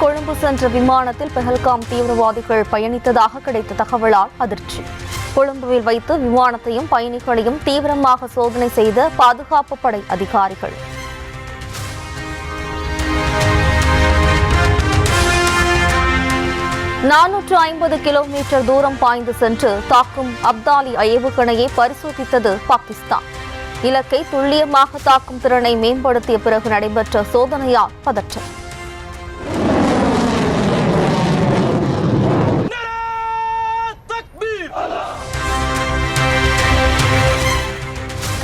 கொழும்பு சென்ற விமானத்தில் பெஹல்காம் தீவிரவாதிகள் பயணித்ததாக கிடைத்த தகவலால் அதிர்ச்சி. கொழும்புவில் வைத்து விமானத்தையும் பயணிகளையும் தீவிரமாக சோதனை செய்த பாதுகாப்பு படை அதிகாரிகள். கிலோமீட்டர் தூரம் பாய்ந்து சென்று தாக்கும் அப்தாலி ஏவுகணையை பரிசோதித்தது பாகிஸ்தான். இலக்கை துல்லியமாக தாக்கும் திறனை மேம்படுத்திய பிறகு நடைபெற்ற சோதனையால் பதற்றம்.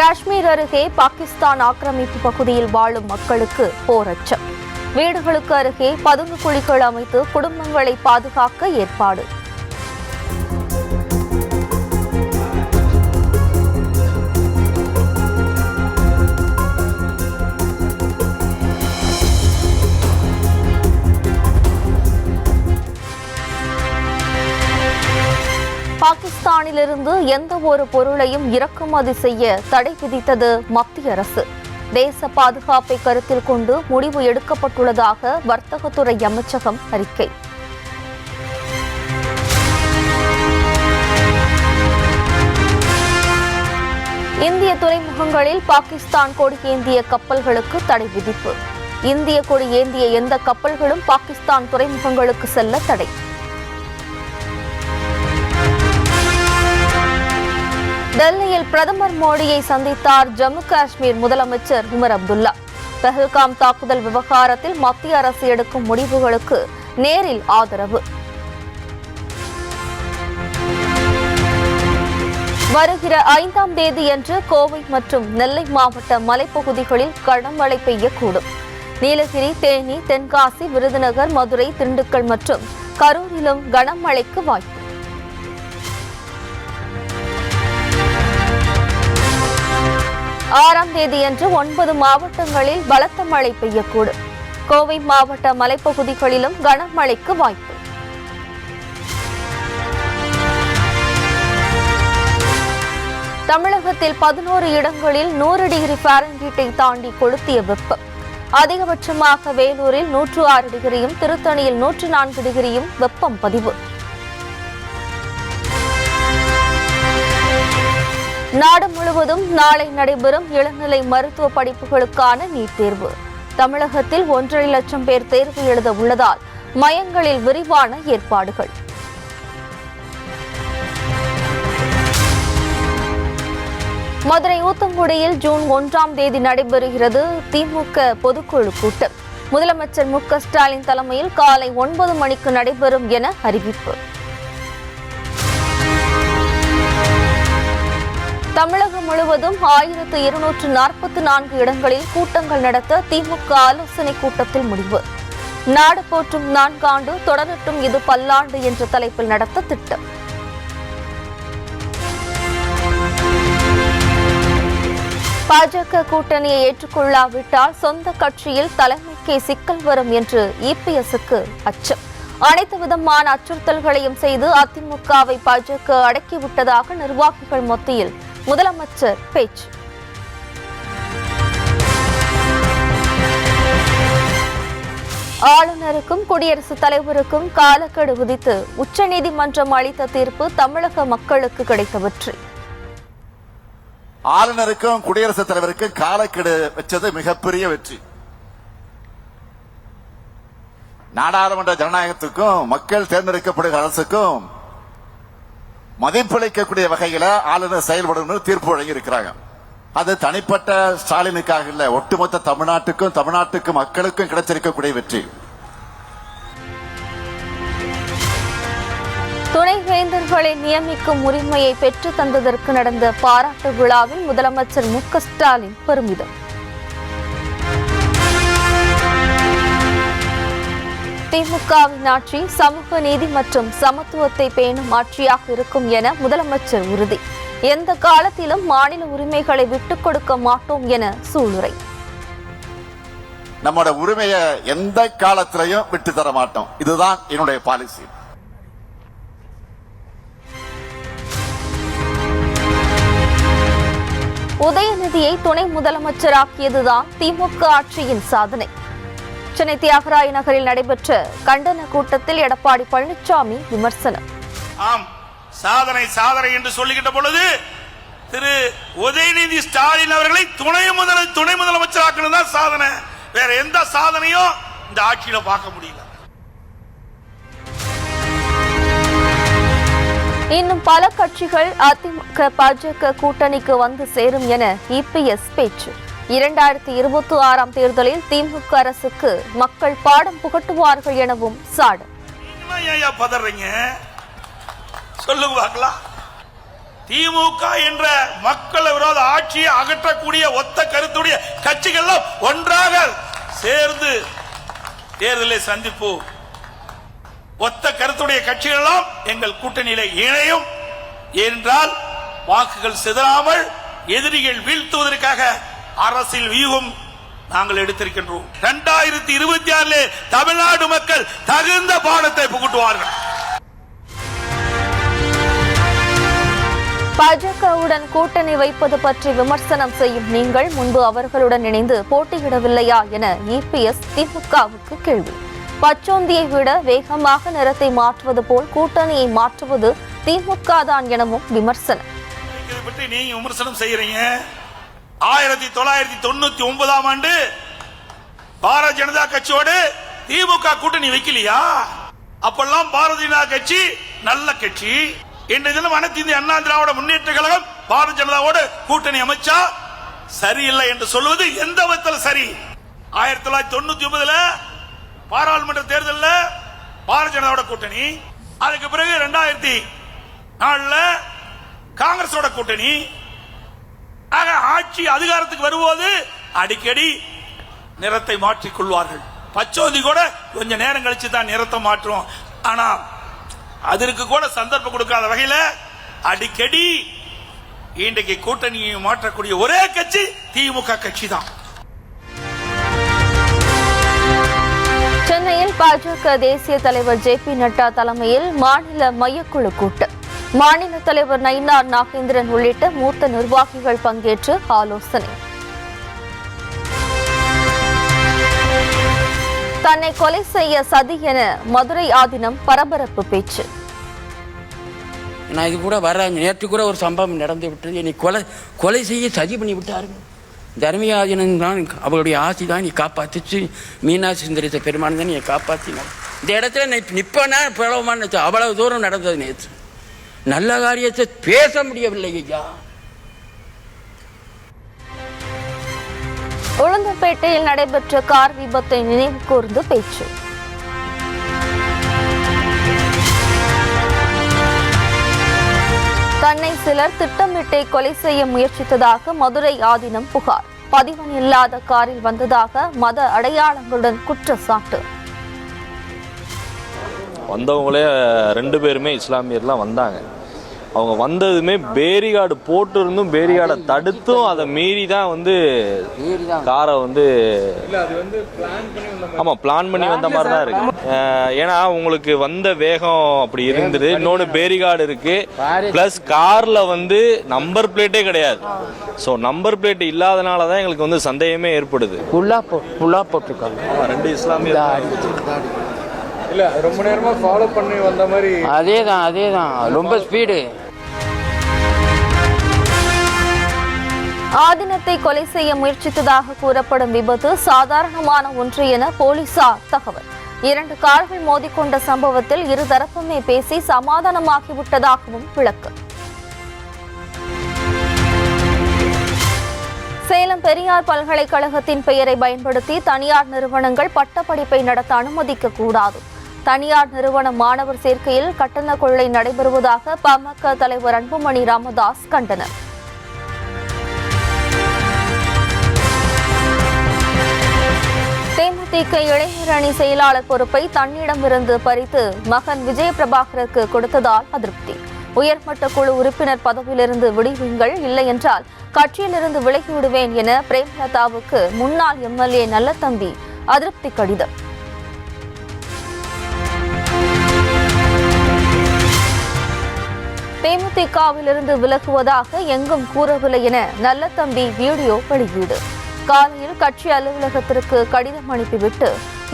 காஷ்மீர் அருகே பாகிஸ்தான் ஆக்கிரமிப்பு பகுதியில் வாழும் மக்களுக்கு போரச்சம். வீடுகளுக்கு அருகே பதுங்கு குழிகள் அமைத்து குடும்பங்களை பாதுகாக்க ஏற்பாடு. பாகிஸ்தானிலிருந்து எந்த ஒரு பொருளையும் இறக்குமதி செய்ய தடை விதித்தது மத்திய அரசு. தேச பாதுகாப்பை கருத்தில் கொண்டு முடிவு எடுக்கப்பட்டுள்ளதாக வர்த்தகத்துறை அமைச்சகம் அறிக்கை. இந்திய துறைமுகங்களில் பாகிஸ்தான் கொடி ஏந்திய கப்பல்களுக்கு தடை விதிப்பு. இந்திய கொடி ஏந்திய எந்த கப்பல்களும் பாகிஸ்தான் துறைமுகங்களுக்கு செல்ல தடை. டெல்லியில் பிரதமர் மோடியை சந்தித்தார் ஜம்மு காஷ்மீர் முதலமைச்சர் உமர் அப்துல்லா. பெஹல்காம் தாக்குதல் விவகாரத்தில் மத்திய அரசு எடுக்கும் முடிவுகளுக்கு நேரில் ஆதரவு. வருகிற 5ஆம் தேதியன்று கோவை மற்றும் நெல்லை மாவட்ட மலைப்பகுதிகளில் கனமழை பெய்யக்கூடும். நீலகிரி, தேனி, தென்காசி, விருதுநகர், மதுரை, திண்டுக்கல் மற்றும் கரூரிலும் கனமழைக்கு வாய்ப்பு. ஆறாம் தேதியன்று 9 மாவட்டங்களில் பலத்த மழை பெய்யக்கூடும். கோவை மாவட்ட மலைப்பகுதிகளிலும் கனமழைக்கு வாய்ப்பு. தமிழகத்தில் 11 இடங்களில் 100 டிகிரி ஃபாரன்ஹீட்டை தாண்டி கொளுத்திய வெப்பம். அதிகபட்சமாக வேலூரில் 106 டிகிரியும், திருத்தணியில் 104 டிகிரியும் வெப்பம் பதிவு. நாடு முழுவதும் நாளை நடைபெறும் இளநிலை மருத்துவ படிப்புகளுக்கான நீட் தேர்வு. தமிழகத்தில் 1.5 லட்சம் பேர் தேர்வு எழுத உள்ளதால் மையங்களில் விரிவான ஏற்பாடுகள். மதுரை ஊத்தங்குடியில் ஜூன் 1ஆம் தேதி நடைபெறுகிறது திமுக பொதுக்குழு கூட்டம். முதலமைச்சர் மு.க.ஸ்டாலின் தலைமையில் காலை 9 மணிக்கு நடைபெறும் என அறிவிப்பு. தமிழகம் முழுவதும் 1244 இடங்களில் கூட்டங்கள் நடத்த திமுக ஆலோசனை கூட்டத்தில் முடிவு. நாடு போற்றும் 4 ஆண்டு தொடரட்டும் இது பல்லாண்டு என்ற தலைப்பில் நடத்த திட்டம். பாஜக கூட்டணியை ஏற்றுக்கொள்ளாவிட்டால் சொந்த கட்சியில் தலைமைக்கே சிக்கல் வரும் என்று இபிஎஸ்க்கு அச்சம். அனைத்து விதமான அச்சுறுத்தல்களையும் செய்து அதிமுகவை பாஜக அடக்கிவிட்டதாக நிர்வாகிகள் மத்தியில் முதலமைச்சர் பேச்சு. ஆளுநருக்கும் குடியரசுத் தலைவருக்கும் காலக்கெடு விதித்து உச்சநீதிமன்றம் அளித்த தீர்ப்பு தமிழக மக்களுக்கு கிடைத்த வெற்றி. ஆளுநருக்கும் குடியரசுத் தலைவருக்கும் காலக்கெடு வச்சது மிகப்பெரிய வெற்றி. நாடாளுமன்ற ஜனநாயகத்துக்கும் மக்கள் தேர்ந்தெடுக்கப்படுகிற அரசுக்கும் மதிப்பளிக்கக்கூடிய வகையில ஆளுநர் செயல்படும் தீர்ப்பு வழங்கி இருக்கிறாங்க. அது தனிப்பட்ட ஸ்டாலினுக்காக இல்ல, ஒட்டுமொத்த தமிழ்நாட்டுக்கு மக்களுக்கும் கிடைச்சிருக்கக்கூடிய வெற்றி. துணைவேந்தர்களை நியமிக்கும் உரிமையை பெற்று தந்ததற்கு நடந்த பாராட்டு விழாவில் முதலமைச்சர் மு.க.ஸ்டாலின் பெருமிதம். திமுகவின் ஆட்சி சமூக நீதி மற்றும் சமத்துவத்தை பேணும் ஆட்சியாக இருக்கும் என முதலமைச்சர் உறுதி. எந்த காலத்திலும் மாநில உரிமைகளை விட்டுக் கொடுக்க மாட்டோம் என சூளுரை. நம்மோட உரிமையை எந்த காலத்திலையும் விட்டு தர மாட்டோம், இதுதான் என்னுடைய பாலிசி. உதயநிதியை துணை முதலமைச்சராக்கியதுதான் திமுக ஆட்சியின் சாதனை. சென்னை தியாகராய நகரில் நடைபெற்ற கண்டன கூட்டத்தில் எடப்பாடி பழனிசாமி விமர்சனம். ஆம், சாதனை சாதனை என்று சொல்லுகின்ற பொழுது திரு உதயநிதி ஸ்டாலின் அவர்களை துணை முதலமைச்சராக்குறது தான் சாதனை. வேற எந்த சாதனையும் இந்த ஆட்சியில பார்க்க முடியல. இன்னும் பல கட்சிகள் அதிமுக பாஜக கூட்டணிக்கு வந்து சேரும் என இபிஎஸ் பேச்சு. 2026 தேர்தலில் திமுக அரசுக்கு மக்கள் பாடம் புகட்டுவார்கள் எனவும் சாடல். பதறீங்க சொல்லுங்க பார்க்கலாம். திமுக என்ற மக்கள் விரோத ஆட்சியை அகற்றக்கூடிய ஒத்த கருத்துடைய கட்சிகள் ஒன்றாக சேர்ந்து தேர்தலை சந்திப்போம். ஒத்த கருத்துடைய கட்சிகள் எங்கள் கூட்டணியில இணையும் என்றால் வாக்குகள் சிதறாமல் எதிரிகள் வீழ்த்துவதற்காக அரசியல் வியூகம் நாங்கள் எடுத்திருக்கின்றோம். 2026 தமிழ்நாடு மக்கள் தகுந்த பாடத்தை புகட்டுவார்கள். பாஜகவுடன் கூட்டணி வைப்பது பற்றி விமர்சனம் செய்யும் நீங்கள் முன்பு அவர்களுடன் இணைந்து போட்டியிடவில்லையா என இபிஎஸ் திமுகவுக்கு கேள்வி. பச்சோந்தியை விட வேகமாக நிறத்தை மாற்றுவது போல் கூட்டணியை மாற்றுவது திமுக தான் எனவும் விமர்சனம். இதை பற்றி நீங்க விமர்சனம் செய்யறீங்க. 1999 ஆண்டு பாரதிய ஜனதா கட்சியோடு திமுக கூட்டணி வைக்கலையா? அப்பெல்லாம் பாரதிய ஜனதா கட்சி நல்ல கட்சி. இன்றைய தினம் அனைத்து இந்திய அண்ணா திராவிட முன்னேற்ற கழகம் பாரதிய ஜனதாவோடு கூட்டணி அமைச்சா சரியில்லை என்று சொல்வது எந்த விதத்தில் சரி? 1999 பாராளுமன்ற தேர்தலில் பாரதிய ஜனதாவோட கூட்டணி, அதுக்கு பிறகு 2004 காங்கிரஸோட கூட்டணி. ஆக ஆட்சி அதிகாரத்துக்கு வரும்போது அடிக்கடி நிறத்தை மாற்றிக் கொள்வார்கள். பச்சோந்தி கூட கொஞ்ச நேரம் கழிச்சு தான் நிறத்தை மாற்றும். ஆனா அதற்கு கூட சந்தர்ப்பம் கொடுக்காத வகையில் அடிக்கடி இன்றைக்கு கூட்டணியை மாற்றக்கூடிய ஒரே கட்சி திமுக கட்சி தான். சென்னையில் பாஜக தேசிய தலைவர் ஜே.பி. நட்டா தலைமையில் மாநில மையக்குழு கூட்டம். மாநில தலைவர் நயினார் நாகேந்திரன் உள்ளிட்ட மூத்த நிர்வாகிகள் பங்கேற்று ஆலோசனை. தன்னை கொலை செய்ய சதி என மதுரை ஆதீனம் பரபரப்பு பேச்சு. நான் இது கூட நேற்று கூட ஒரு சம்பவம் நடந்து விட்டது. என்னை கொலை செய்ய சதி பண்ணி விட்டார்கள். தர்மியாதீனம் தான் அவருடைய ஆசை தான் நீ காப்பாற்றிச்சு. மீனாட்சி சுந்தரேச பெருமான் தான் நீ காப்பாற்றினார். இந்த இடத்துல நிற்பனா பிரபலமான அவ்வளவு தூரம் நடந்தது. நேற்று நல்ல காரியத்தை பேச முடியவில்லை ஐயா. உளுந்தூர்பேட்டையில் நடைபெற்ற கார் விபத்தை நினைவு கூர்ந்து பேச்சு. தன்னை சிலர் திட்டமிட்டே கொலை செய்ய முயற்சித்ததாக மதுரை ஆதீனம் புகார். பதிவன் இல்லாத காரில் வந்ததாக மத அடையாளங்களுடன் குற்றச்சாட்டு. வந்தவங்களே 2 பேருமே இஸ்லாமியர்லாம் வந்தாங்க. அவங்க வந்ததுமே பேரிகார்டு போட்டு இருந்தும் பேரிகார்டை தடுத்தும் அதை மீறி தான் காரை பிளான் பண்ணி வந்த மாதிரி தான் இருக்கு. ஏன்னா உங்களுக்கு வந்த வேகம் அப்படி இருந்தது. இன்னொன்று பேரிகார்டு இருக்கு, பிளஸ் கார்ல நம்பர் பிளேட்டே கிடையாது. ஸோ நம்பர் பிளேட் இல்லாதனால தான் எங்களுக்கு சந்தேகமே ஏற்படுது. போட்டிருக்காங்க 2 இஸ்லாமியர் இல்ல ரொம்ப நேரமா ஃபாலோ பண்ணி வந்த மாதிரி. அதேதான் ரொம்ப ஸ்பீடு. ஆதீனத்தை கொலை செய்ய முயற்சித்ததாக கூறப்படும் விபத்து சாதாரணமான ஒன்று என போலீசார் தகவல். 2 கார்கள் மோதிக்கொண்ட சம்பவத்தில் இருதரப்புமே பேசி சமாதானமாகிவிட்டதாகவும் விளக்கம். சேலம் பெரியார் பல்கலைக்கழகத்தின் பெயரை பயன்படுத்தி தனியார் நிறுவனங்கள் பட்டப்படிப்பை நடத்த அனுமதிக்க கூடாது. தனியார் நிறுவன மாணவர் சேர்க்கையில் கட்டண கொள்ளை நடைபெறுவதாக பாமக தலைவர் அன்புமணி ராமதாஸ் கண்டனர். தேமுதிக இளைஞர் அணி செயலாளர் பொறுப்பை தன்னிடமிருந்து பறித்து மகன் விஜயபிரபாகருக்கு கொடுத்ததால் அதிருப்தி. உயர்மட்ட குழு உறுப்பினர் பதவியிலிருந்து விடுவீங்கள், இல்லை என்றால் கட்சியிலிருந்து விலகிவிடுவேன் என பிரேமலதாவுக்கு முன்னாள் எம்எல்ஏ நல்லதம்பி அதிருப்தி கடிதம். தேமுதிகவிலிருந்து விலகுவதாக எங்கும் கூறவில்லை என நல்லதம்பி வீடியோ வெளியீடு. காலையில் கட்சி அலுவலகத்திற்கு கடிதம் அனுப்பிவிட்டு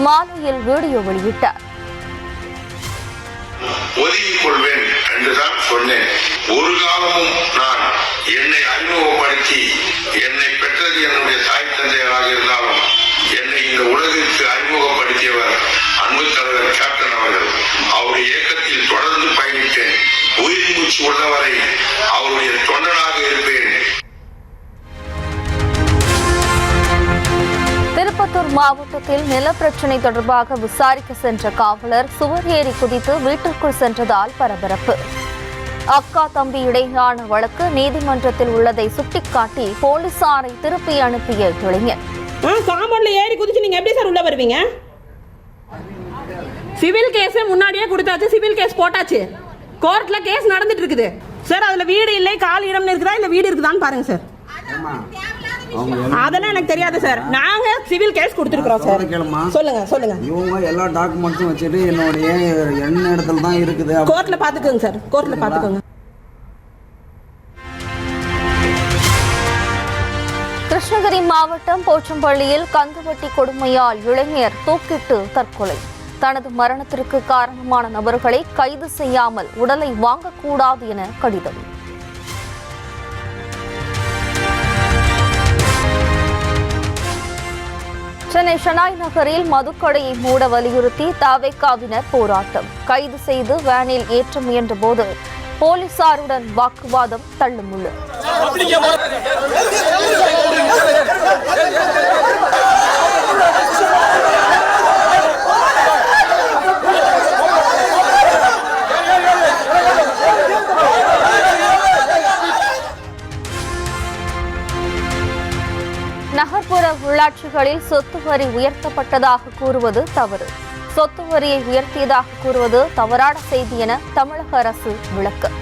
மாலையில் வீடியோ வெளியிட்டார். ஒதுங்கிக் கொள்வேன் என்றுதான் சொன்னேன். ஒரு காலமும் நான் என்னை அறிமுகப்படுத்தி என்னை பெற்றது என்னுடைய தாய் தந்தையராக இருந்தாலும் என்னை இந்த உலகிற்கு அறிமுகப்படுத்தியவர் அன்பு தலைவர் கேப்டன் அவர்கள். அவருடைய இயக்கத்தில் தொடர்ந்து பயணித்தேன். உயிர் மூச்சு உள்ளவரை அவருடைய தொண்டனாக இருப்பேன். திருப்பத்தூர் மாவட்டத்தில் நிலப்பிரச்சினை தொடர்பாக விசாரிக்க சென்ற காவலர் சுவர் ஏறி குதித்து வீட்டிற்குள் சென்றதால் பரபரப்பு. அக்கா தம்பி இடையிலான வழக்கு நீதிமன்றத்தில் உள்ளதை சுட்டிக்காட்டி போலீசாரை திருப்பி அனுப்பிய இளைஞர். காம்பவுண்ட்ல ஏறி குதிச்சு நீங்க எப்படி சார் உள்ள வருவீங்க? சிவில் கேஸ் முன்னாடியே கொடுத்தாச்சு, சிவில் கேஸ் போட்டாச்சு, கோர்ட்ல கேஸ் நடந்துட்டு இருக்குது சார். அதுல வீடு இல்லை, காலி இடம் இருக்குதா இல்ல வீடு இருக்குதான்னு பாருங்க சார். அதெல்லாம் எனக்கு தெரியாது சார். நாங்க சிவில் கேஸ் கொடுத்துருக்கோம் சார். சொல்லுங்க சொல்லுங்க. இவங்க எல்லா டாக்குமெண்ட்ஸும் வச்சுட்டு என்னுடைய என்ன இடத்துல தான் இருக்குது. கோர்ட்ல பாத்துக்கோங்க சார், கோர்ட்ல பாத்துக்கோங்க. கிருஷ்ணகிரி மாவட்டம் போச்சம்பள்ளியில் கந்துவட்டி கொடுமையால் இளைஞர் தூக்கிட்டு தற்கொலை. தனது மரணத்திற்கு காரணமான நபர்களை கைது செய்யாமல் உடலை வாங்கக்கூடாது என கடிதம். சென்னை ஷெனாய் நகரில் மதுக்கடையை மூட வலியுறுத்தி தவேகாவினர் போராட்டம். கைது செய்து வேனில் ஏற்ற முயன்ற போது போலீசாருடன் வாக்குவாதம் தள்ளுமுள்ளு. நகர்ப்புற உள்ளாட்சிகளில் சொத்து வரி உயர்த்தப்பட்டதாக கூறுவது தவறு. சொத்து வரியை உயர்த்தியதாக கூறுவது தவறான செய்தி என தமிழக அரசு விளக்கம்.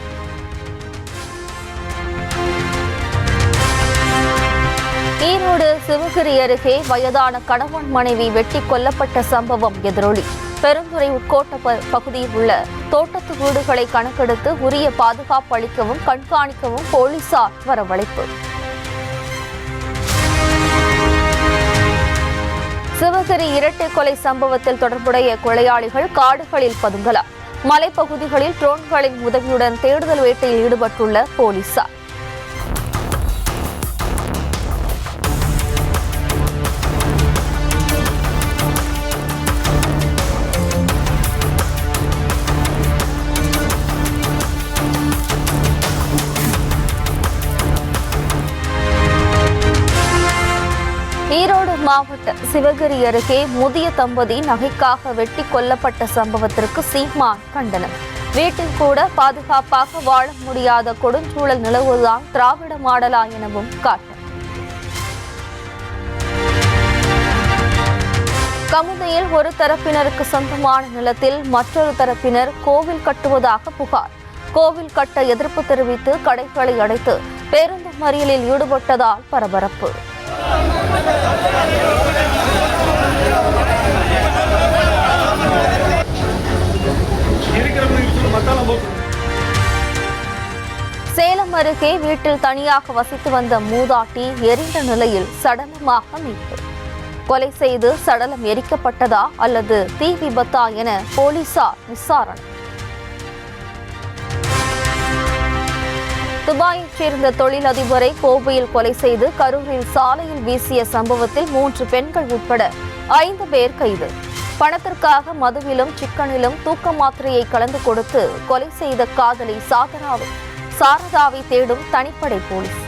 ஈரோடு சிவகிரி அருகே வயதான கணவன் மனைவி வெட்டி கொல்லப்பட்ட சம்பவம் எதிரொலி. பெருந்துறை உட்கோட்ட பகுதியில் உள்ள தோட்டத்து வீடுகளை கணக்கெடுத்து உரிய பாதுகாப்பு அளிக்கவும் கண்காணிக்கவும் போலீசார் வரவழைப்பு. சிவகிரி இரட்டை கொலை சம்பவத்தில் தொடர்புடைய கொலையாளிகள் காடுகளில் பதுங்கலாம். மலைப்பகுதிகளில் ட்ரோன்களின் உதவியுடன் தேடுதல் வேட்டையில் ஈடுபட்டுள்ள போலீசார். ஈரோடு மாவட்ட சிவகிரி அருகே முதிய தம்பதி நகைக்காக வெட்டி கொல்லப்பட்ட சம்பவத்திற்கு சீமான் கண்டனம். வீட்டில் கூட பாதுகாப்பாக வாழ முடியாத கொடுஞ்சூழல் நிலவுவதுதான் திராவிட மாடலா எனவும் காட்டும். கமுதையில் ஒரு தரப்பினருக்கு சொந்தமான நிலத்தில் மற்றொரு தரப்பினர் கோவில் கட்டுவதாக புகார். கோவில் கட்ட எதிர்ப்பு தெரிவித்து கடைகளை அடைத்து பேருந்து மறியலில் ஈடுபட்டதால் பரபரப்பு. சேலம் அருகே வீட்டில் தனியாக வசித்து வந்த மூதாட்டி எரிந்த நிலையில் சடலமாக மீட்பு. கொலை செய்து சடலம் எரிக்கப்பட்டதா அல்லது தீ விபத்தா என போலீசார் விசாரணை. துபாயைச் சேர்ந்த தொழிலதிபரை கோவையில் கொலை செய்து கரூரில் சாலையில் வீசிய சம்பவத்தில் 3 பெண்கள் உட்பட 5 பேர் கைது. பணத்திற்காக மதுவிலும் சிக்கனிலும் தூக்க மாத்திரையை கலந்து கொடுத்து கொலை செய்த காதலி சாரதாவை தேடும் தனிப்படை போலீஸ்.